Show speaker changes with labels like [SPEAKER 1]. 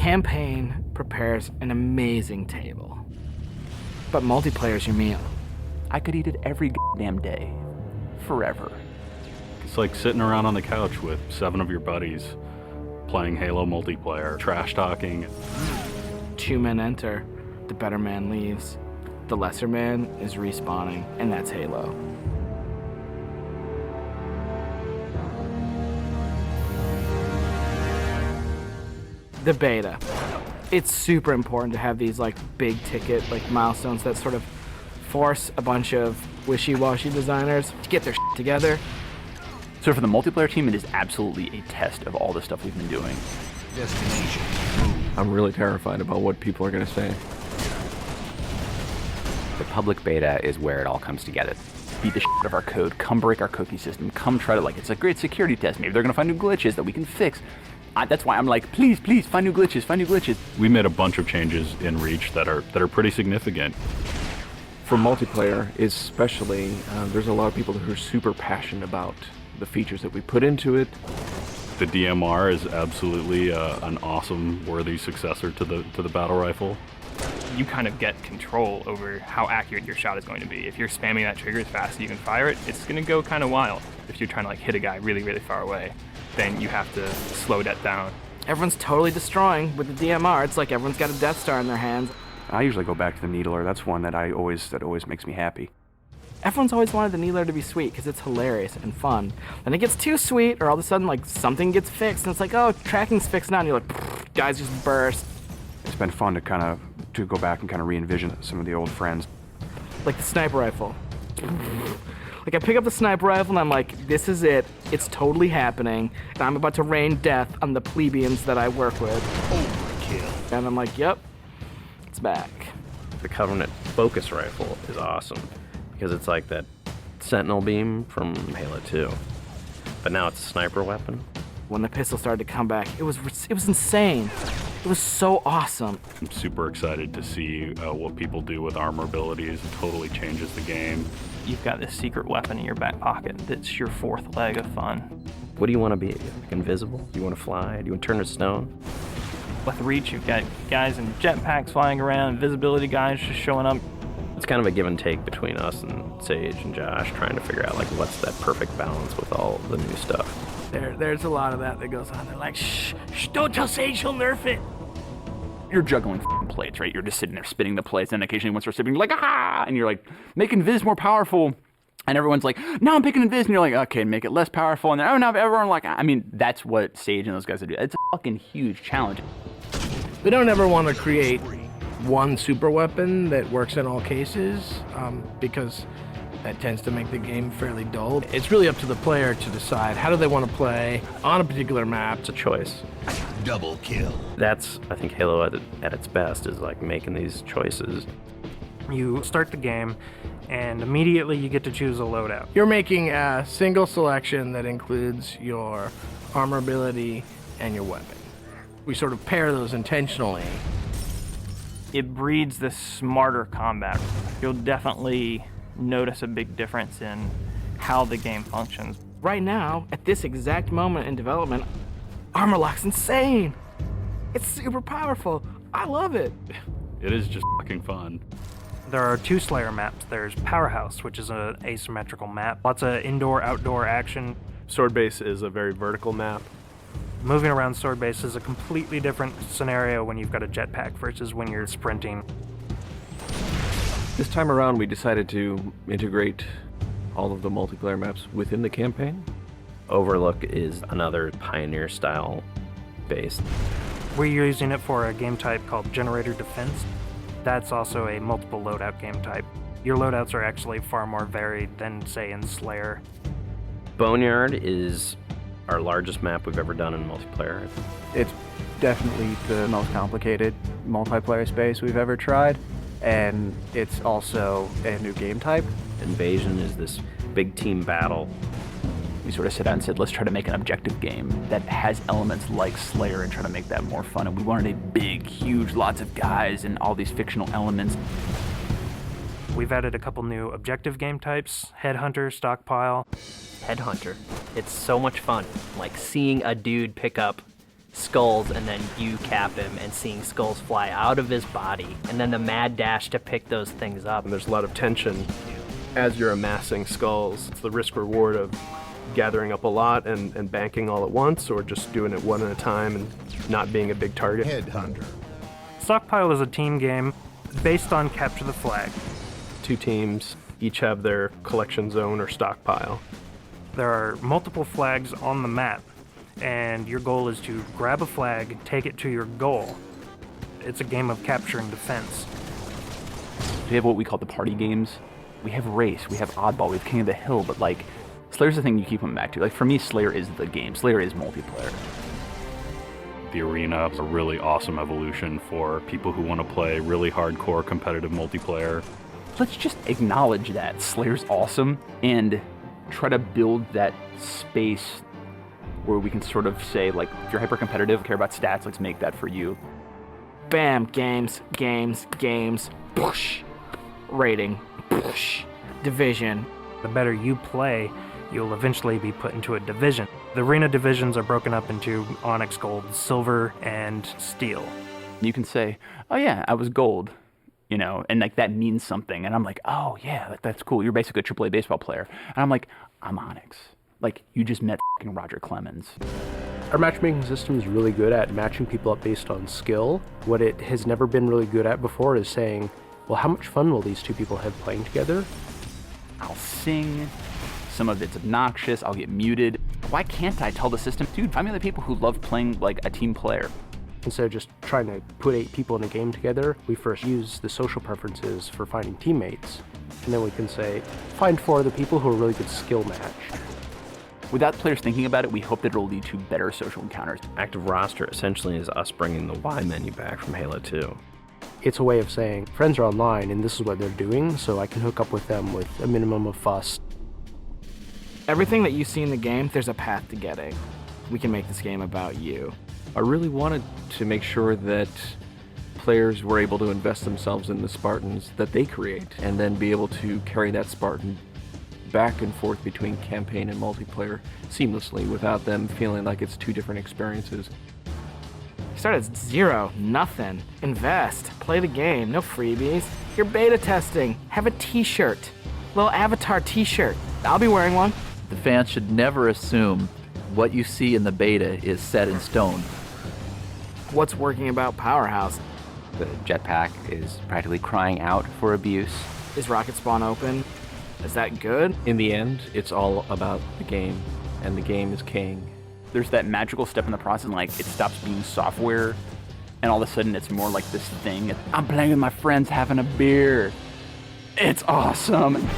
[SPEAKER 1] campaign prepares an amazing table, but multiplayer is your meal.
[SPEAKER 2] I could eat it every damn day, forever.
[SPEAKER 3] It's like sitting around on the couch with 7 of your buddies, playing Halo multiplayer, trash talking.
[SPEAKER 1] 2 men enter, the better man leaves, the lesser man is respawning, and that's Halo. The beta. It's super important to have these like big ticket like milestones that sort of force a bunch of wishy-washy designers to get their shit together.
[SPEAKER 2] So for the multiplayer team, it is absolutely a test of all the stuff we've been doing.
[SPEAKER 4] Destination.
[SPEAKER 5] I'm really terrified about what people are going to say.
[SPEAKER 2] The public beta is where it all comes together. Beat the shit out of our code, come break our cookie system, come try to, like, it's a great security test. Maybe they're going to find new glitches that we can fix. That's why I'm like, please, find new glitches, find new glitches.
[SPEAKER 3] We made a bunch of changes in Reach that are pretty significant.
[SPEAKER 5] For multiplayer, especially, there's a lot of people who are super passionate about the features that we put into it.
[SPEAKER 3] The DMR is absolutely an awesome, worthy successor to the battle rifle.
[SPEAKER 6] You kind of get control over how accurate your shot is going to be. If you're spamming that trigger as fast as you can fire it, it's going to go kind of wild. If you're trying to like hit a guy really, really far away, then you have to slow that down.
[SPEAKER 1] Everyone's totally destroying with the DMR. It's like everyone's got a Death Star in their hands.
[SPEAKER 5] I usually go back to the Needler. That's one that always makes me happy.
[SPEAKER 1] Everyone's always wanted the Needler to be sweet because it's hilarious and fun. Then it gets too sweet, or all of a sudden like something gets fixed, and it's like, oh, tracking's fixed now, and you're like, guys just burst.
[SPEAKER 5] It's been fun to go back and kind of re-envision some of the old friends.
[SPEAKER 1] Like the sniper rifle. Like I pick up the sniper rifle and I'm like, this is it. It's totally happening. And I'm about to rain death on the plebeians that I work with.
[SPEAKER 4] Overkill.
[SPEAKER 1] And I'm like, yep, it's back.
[SPEAKER 7] The Covenant focus rifle is awesome because it's like that Sentinel beam from Halo 2, but now it's a sniper weapon.
[SPEAKER 1] When the pistol started to come back, it was insane. It was so awesome.
[SPEAKER 3] I'm super excited to see what people do with armor abilities. It totally changes the game.
[SPEAKER 6] You've got this secret weapon in your back pocket that's your 4th leg of fun.
[SPEAKER 7] What do you want to be? Like invisible? Do you want to fly? Do you want to turn to stone?
[SPEAKER 6] With Reach, you've got guys in jetpacks flying around, invisibility guys just showing up.
[SPEAKER 7] It's kind of a give and take between us and Sage and Josh trying to figure out like what's that perfect balance with all the new stuff.
[SPEAKER 1] There's a lot of that goes on. They're like, shh, don't tell Sage, he'll nerf it.
[SPEAKER 2] You're juggling plates, right? You're just sitting there spinning the plates, and occasionally one starts spinning, you're like, ah! And you're like, make Invis more powerful. And everyone's like, no, I'm picking Invis. And you're like, okay, make it less powerful. And then, oh, now everyone like, I mean, that's what Sage and those guys do. It's a fucking huge challenge.
[SPEAKER 8] We don't ever want to create one super weapon that works in all cases, because that tends to make the game fairly dull. It's really up to the player to decide how do they want to play on a particular map.
[SPEAKER 7] It's a choice.
[SPEAKER 4] Double kill.
[SPEAKER 7] That's, I think, Halo at its best is like making these choices.
[SPEAKER 9] You start the game, and immediately you get to choose a loadout.
[SPEAKER 8] You're making a single selection that includes your armor ability and your weapon. We sort of pair those intentionally.
[SPEAKER 6] It breeds this smarter combat. You'll definitely notice a big difference in how the game functions.
[SPEAKER 1] Right now, at this exact moment in development, Armor Lock's insane. It's super powerful. I love it.
[SPEAKER 3] It is just fucking fun.
[SPEAKER 9] There are 2 Slayer maps. There's Powerhouse, which is an asymmetrical map. Lots of indoor-outdoor action.
[SPEAKER 10] Swordbase is a very vertical map.
[SPEAKER 9] Moving around Swordbase is a completely different scenario when you've got a jetpack versus when you're sprinting.
[SPEAKER 5] This time around, we decided to integrate all of the multiplayer maps within the campaign.
[SPEAKER 7] Overlook is another Pioneer-style base.
[SPEAKER 9] We're using it for a game type called Generator Defense. That's also a multiple loadout game type. Your loadouts are actually far more varied than, say, in Slayer.
[SPEAKER 7] Boneyard is our largest map we've ever done in multiplayer.
[SPEAKER 11] It's definitely the most complicated multiplayer space we've ever tried, and it's also a new game type.
[SPEAKER 7] Invasion is this big team battle.
[SPEAKER 2] We sort of sat down and said, let's try to make an objective game that has elements like Slayer and try to make that more fun. And we wanted a big, huge, lots of guys and all these fictional elements.
[SPEAKER 9] We've added a couple new objective game types, Headhunter, Stockpile.
[SPEAKER 12] Headhunter. It's so much fun. Like seeing a dude pick up skulls and then you cap him and seeing skulls fly out of his body and then the mad dash to pick those things up.
[SPEAKER 10] And there's a lot of tension as you're amassing skulls. It's the risk reward of gathering up a lot and banking all at once, or just doing it one at a time and not being a big target.
[SPEAKER 4] Headhunter.
[SPEAKER 9] Stockpile is a team game based on capture the flag.
[SPEAKER 10] 2 teams each have their collection zone or stockpile.
[SPEAKER 9] There are multiple flags on the map, and your goal is to grab a flag, take it to your goal. It's a game of capture and defense.
[SPEAKER 2] We have what we call the party games. We have Race, we have Oddball, we have King of the Hill, but like, Slayer's the thing you keep coming back to. Like, for me, Slayer is the game. Slayer is multiplayer.
[SPEAKER 3] The arena is a really awesome evolution for people who want to play really hardcore competitive multiplayer.
[SPEAKER 2] Let's just acknowledge that Slayer's awesome and try to build that space where we can sort of say, like, if you're hyper competitive, care about stats, let's make that for you.
[SPEAKER 1] Bam, games, push, rating, push, division.
[SPEAKER 9] The better you play, you'll eventually be put into a division. The arena divisions are broken up into Onyx, Gold, Silver, and Steel.
[SPEAKER 2] You can say, oh yeah, I was Gold, you know, and like that means something. And I'm like, oh yeah, that's cool. You're basically a AAA baseball player. And I'm like, I'm Onyx. Like, you just met fucking Roger Clemens.
[SPEAKER 10] Our matchmaking system is really good at matching people up based on skill. What it has never been really good at before is saying, well, how much fun will these 2 people have playing together?
[SPEAKER 2] I'll sing. Some of it's obnoxious. I'll get muted. Why can't I tell the system, dude, find me the people who love playing like a team player?
[SPEAKER 10] Instead of just trying to put 8 people in a game together, we first use the social preferences for finding teammates. And then we can say, find 4 other people who are really good skill match.
[SPEAKER 2] Without players thinking about it, we hope that it'll lead to better social encounters.
[SPEAKER 7] Active roster essentially is us bringing the Y menu back from Halo 2.
[SPEAKER 10] It's a way of saying, friends are online and this is what they're doing, so I can hook up with them with a minimum of fuss.
[SPEAKER 1] Everything that you see in the game, there's a path to getting. We can make this game about you.
[SPEAKER 5] I really wanted to make sure that players were able to invest themselves in the Spartans that they create, and then be able to carry that Spartan back and forth between campaign and multiplayer seamlessly without them feeling like it's 2 different experiences.
[SPEAKER 1] Start at 0, nothing. Invest, play the game, no freebies. You're beta testing, have a t-shirt. Little avatar t-shirt. I'll be wearing one.
[SPEAKER 13] The fans should never assume what you see in the beta is set in stone.
[SPEAKER 1] What's working about Powerhouse?
[SPEAKER 14] The jetpack is practically crying out for abuse.
[SPEAKER 1] Is Rocket Spawn open? Is that good?
[SPEAKER 5] In the end, it's all about the game, and the game is king.
[SPEAKER 2] There's that magical step in the process, like it stops being software, and all of a sudden it's more like this thing. I'm playing with my friends having a beer. It's awesome.